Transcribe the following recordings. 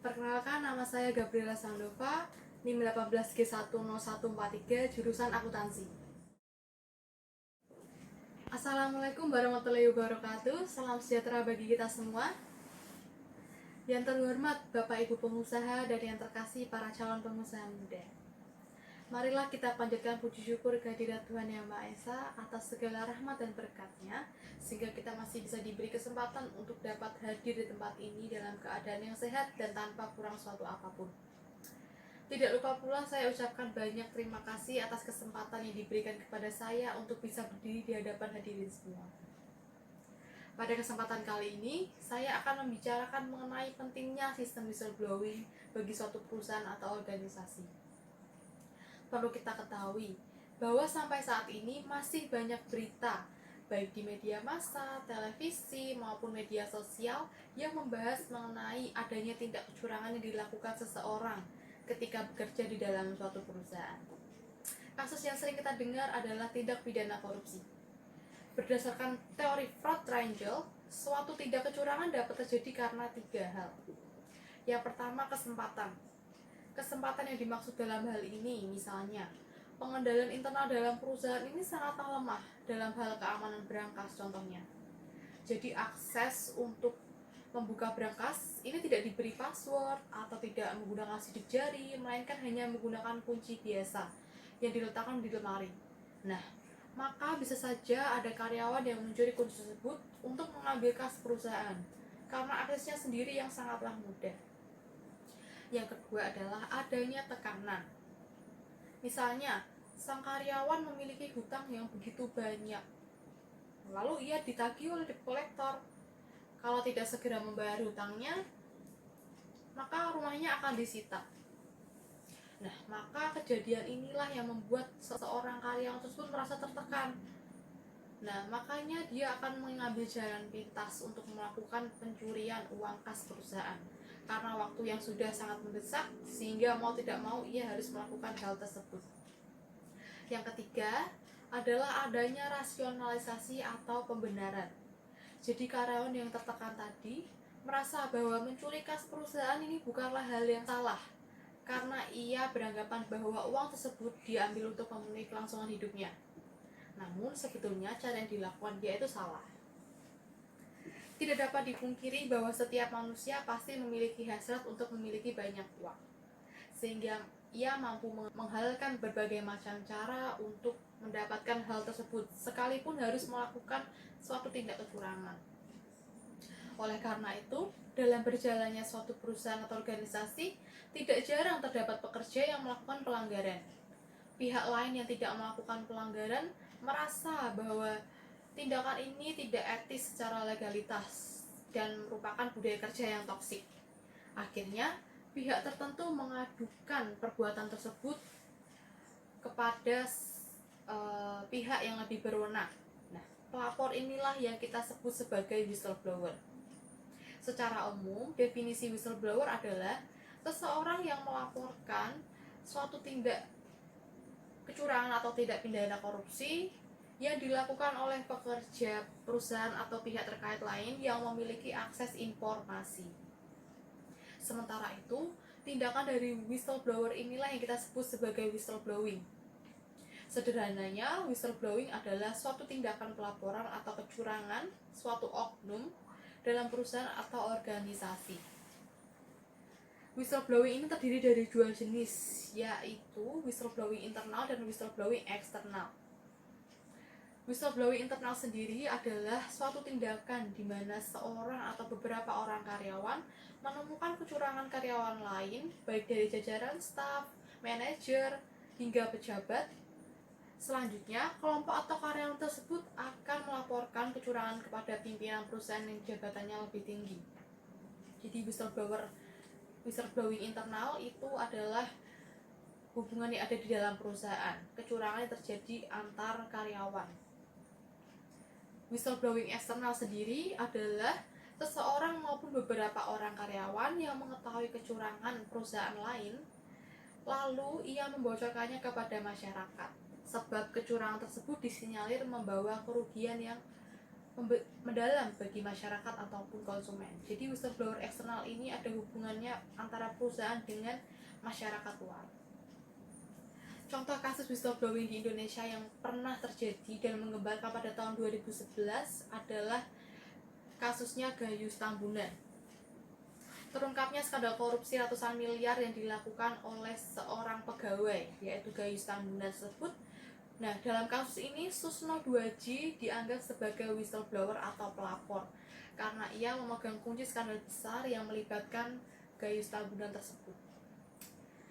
Perkenalkan, nama saya Gabriela Sandova, NIM 18G10143, jurusan akuntansi. Assalamualaikum warahmatullahi wabarakatuh. Salam sejahtera bagi kita semua. Yang terhormat Bapak Ibu pengusaha dan yang terkasih para calon pengusaha muda. Marilah kita panjatkan puji syukur kehadirat Tuhan Yang Maha Esa atas segala rahmat dan berkat-Nya, sehingga kita masih bisa diberi kesempatan untuk dapat hadir di tempat ini dalam keadaan yang sehat dan tanpa kurang suatu apapun. Tidak lupa pula saya ucapkan banyak terima kasih atas kesempatan yang diberikan kepada saya untuk bisa berdiri di hadapan hadirin semua. Pada kesempatan kali ini, saya akan membicarakan mengenai pentingnya sistem whistleblowing bagi suatu perusahaan atau organisasi. Perlu kita ketahui bahwa sampai saat ini masih banyak berita, baik di media massa, televisi, maupun media sosial yang membahas mengenai adanya tindak kecurangan yang dilakukan seseorang ketika bekerja di dalam suatu perusahaan. Kasus yang sering kita dengar adalah tindak pidana korupsi. Berdasarkan teori fraud triangle, suatu tindak kecurangan dapat terjadi karena 3 hal. Yang pertama, kesempatan. Kesempatan yang dimaksud dalam hal ini misalnya pengendalian internal dalam perusahaan ini sangatlah lemah dalam hal keamanan berangkas contohnya. Jadi akses untuk membuka berangkas ini tidak diberi password atau tidak menggunakan sidik jari, melainkan hanya menggunakan kunci biasa yang diletakkan di lemari. Nah, maka bisa saja ada karyawan yang mencuri kunci tersebut untuk mengambil kas perusahaan karena aksesnya sendiri yang sangatlah mudah. Yang kedua adalah adanya tekanan. Misalnya, sang karyawan memiliki hutang yang begitu banyak, lalu ia ditagih oleh debt collector. Kalau tidak segera membayar hutangnya, maka rumahnya akan disita. Nah, maka kejadian inilah yang membuat seseorang karyawan tersebut merasa tertekan. Nah, makanya dia akan mengambil jalan pintas untuk melakukan pencurian uang kas perusahaan. Karena waktu yang sudah sangat mendesak, sehingga mau tidak mau ia harus melakukan hal tersebut. Yang ketiga adalah adanya rasionalisasi atau pembenaran. Jadi karyawan yang tertekan tadi merasa bahwa mencuri kas perusahaan ini bukanlah hal yang salah, karena ia beranggapan bahwa uang tersebut diambil untuk memenuhi kelangsungan hidupnya. Namun sebetulnya cara yang dilakukan dia itu salah. Tidak dapat dipungkiri bahwa setiap manusia pasti memiliki hasrat untuk memiliki banyak uang, sehingga ia mampu menghalalkan berbagai macam cara untuk mendapatkan hal tersebut, sekalipun harus melakukan suatu tindak kecurangan. Oleh karena itu, dalam berjalannya suatu perusahaan atau organisasi, tidak jarang terdapat pekerja yang melakukan pelanggaran. Pihak lain yang tidak melakukan pelanggaran merasa bahwa tindakan ini tidak etis secara legalitas dan merupakan budaya kerja yang toksik. Akhirnya, pihak tertentu mengadukan perbuatan tersebut kepada pihak yang lebih berwenang. Nah, pelapor inilah yang kita sebut sebagai whistleblower. Secara umum, definisi whistleblower adalah seseorang yang melaporkan suatu tindak kecurangan atau tindak pidana korupsi yang dilakukan oleh pekerja perusahaan atau pihak terkait lain yang memiliki akses informasi. Sementara itu, tindakan dari whistleblower inilah yang kita sebut sebagai whistleblowing. Sederhananya, whistleblowing adalah suatu tindakan pelaporan atau kecurangan suatu oknum dalam perusahaan atau organisasi. Whistleblowing ini terdiri dari 2 jenis, yaitu whistleblowing internal dan whistleblowing eksternal. Whistleblowing internal sendiri adalah suatu tindakan di mana seorang atau beberapa orang karyawan menemukan kecurangan karyawan lain, baik dari jajaran staf, manajer, hingga pejabat. Selanjutnya, kelompok atau karyawan tersebut akan melaporkan kecurangan kepada pimpinan perusahaan yang jabatannya lebih tinggi. Jadi whistleblowing internal itu adalah hubungan yang ada di dalam perusahaan, kecurangan yang terjadi antar karyawan. Whistleblowing eksternal sendiri adalah seseorang maupun beberapa orang karyawan yang mengetahui kecurangan perusahaan lain, lalu ia membocorkannya kepada masyarakat. Sebab kecurangan tersebut disinyalir membawa kerugian yang mendalam bagi masyarakat ataupun konsumen. Jadi whistleblower eksternal ini ada hubungannya antara perusahaan dengan masyarakat luar. Contoh kasus whistleblowing di Indonesia yang pernah terjadi dan menggembarkan pada tahun 2011 adalah kasusnya Gayus Tambunan. Terungkapnya skandal korupsi ratusan miliar yang dilakukan oleh seorang pegawai, yaitu Gayus Tambunan tersebut. Nah, dalam kasus ini Susno 2J dianggap sebagai whistleblower atau pelapor karena ia memegang kunci skandal besar yang melibatkan Gayus Tambunan tersebut.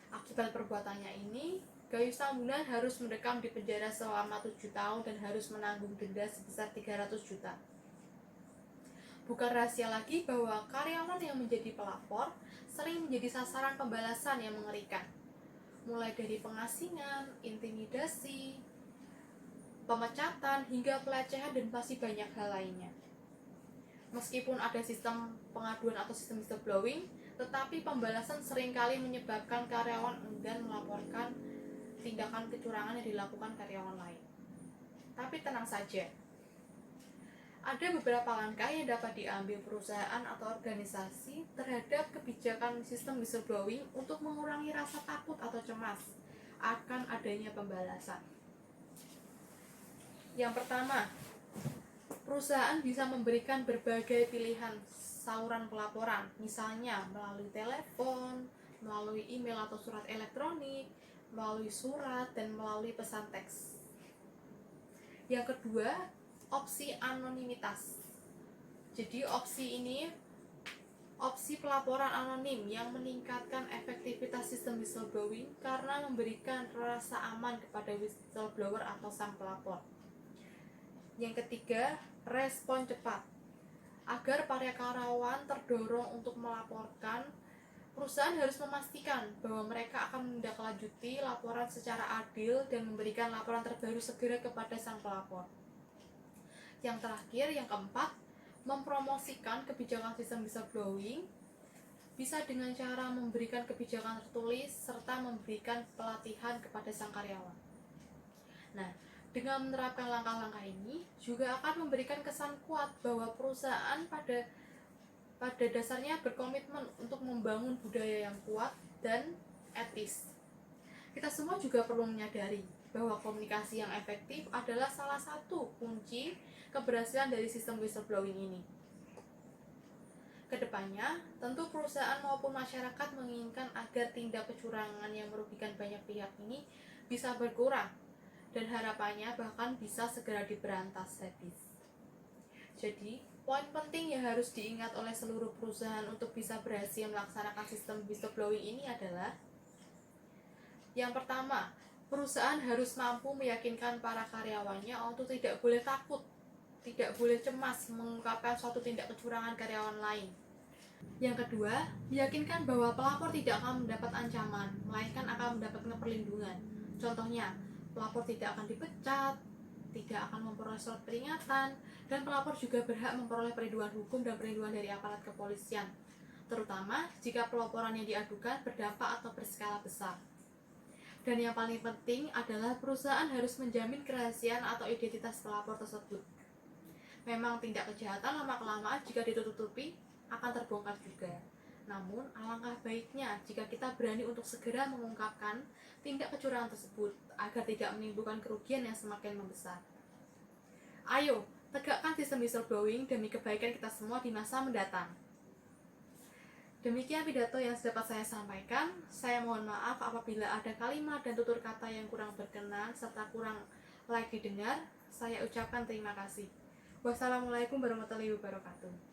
Akibat perbuatannya ini, Gayus Tambunan harus mendekam di penjara selama 7 tahun dan harus menanggung denda sebesar 300 juta. Bukan rahasia lagi bahwa karyawan yang menjadi pelapor sering menjadi sasaran pembalasan yang mengerikan, mulai dari pengasingan, intimidasi, pemecatan, hingga pelecehan dan masih banyak hal lainnya. Meskipun ada sistem pengaduan atau sistem whistleblowing, tetapi pembalasan seringkali menyebabkan karyawan enggan melaporkan tindakan kecurangan yang dilakukan karyawan lain. Tapi tenang saja, ada beberapa langkah yang dapat diambil perusahaan atau organisasi terhadap kebijakan sistem whistleblowing untuk mengurangi rasa takut atau cemas akan adanya pembalasan. Yang pertama, perusahaan bisa memberikan berbagai pilihan saluran pelaporan, misalnya melalui telepon, melalui email atau surat elektronik, melalui surat, dan melalui pesan teks. Yang kedua, opsi anonimitas. Jadi opsi pelaporan anonim yang meningkatkan efektivitas sistem whistleblowing karena memberikan rasa aman kepada whistleblower atau sang pelapor. Yang ketiga, respon cepat. Agar para karyawan terdorong untuk melaporkan, perusahaan harus memastikan bahwa mereka akan menindaklanjuti laporan secara adil dan memberikan laporan terbaru segera kepada sang pelapor. Yang terakhir, yang keempat, mempromosikan kebijakan sistem whistleblowing bisa dengan cara memberikan kebijakan tertulis serta memberikan pelatihan kepada sang karyawan. Nah, dengan menerapkan langkah-langkah ini juga akan memberikan kesan kuat bahwa perusahaan pada dasarnya berkomitmen untuk membangun budaya yang kuat dan etis. Kita semua juga perlu menyadari bahwa komunikasi yang efektif adalah salah satu kunci keberhasilan dari sistem whistleblowing ini. Kedepannya, tentu perusahaan maupun masyarakat menginginkan agar tindak kecurangan yang merugikan banyak pihak ini bisa berkurang dan harapannya bahkan bisa segera diberantas habis. Jadi, poin penting yang harus diingat oleh seluruh perusahaan untuk bisa berhasil melaksanakan sistem whistleblowing ini adalah: yang pertama, perusahaan harus mampu meyakinkan para karyawannya untuk tidak boleh takut, tidak boleh cemas mengungkapkan suatu tindak kecurangan karyawan lain. Yang kedua, meyakinkan bahwa pelapor tidak akan mendapat ancaman, melainkan akan mendapatkan perlindungan. Contohnya, pelapor tidak akan dipecat, tidak akan memperoleh surat peringatan, dan pelapor juga berhak memperoleh perlindungan hukum dan perlindungan dari aparat kepolisian, terutama jika pelaporan yang diadukan berdampak atau berskala besar. Dan yang paling penting adalah perusahaan harus menjamin kerahasiaan atau identitas pelapor tersebut. Memang tindak kejahatan lama-kelamaan jika ditutupi akan terbongkar juga. Namun, alangkah baiknya jika kita berani untuk segera mengungkapkan tindak kecurangan tersebut agar tidak menimbulkan kerugian yang semakin membesar. Ayo, tegakkan sistem whistleblowing demi kebaikan kita semua di masa mendatang. Demikian pidato yang dapat saya sampaikan. Saya mohon maaf apabila ada kalimat dan tutur kata yang kurang berkenan serta kurang layak didengar. Saya ucapkan terima kasih. Wassalamualaikum warahmatullahi wabarakatuh.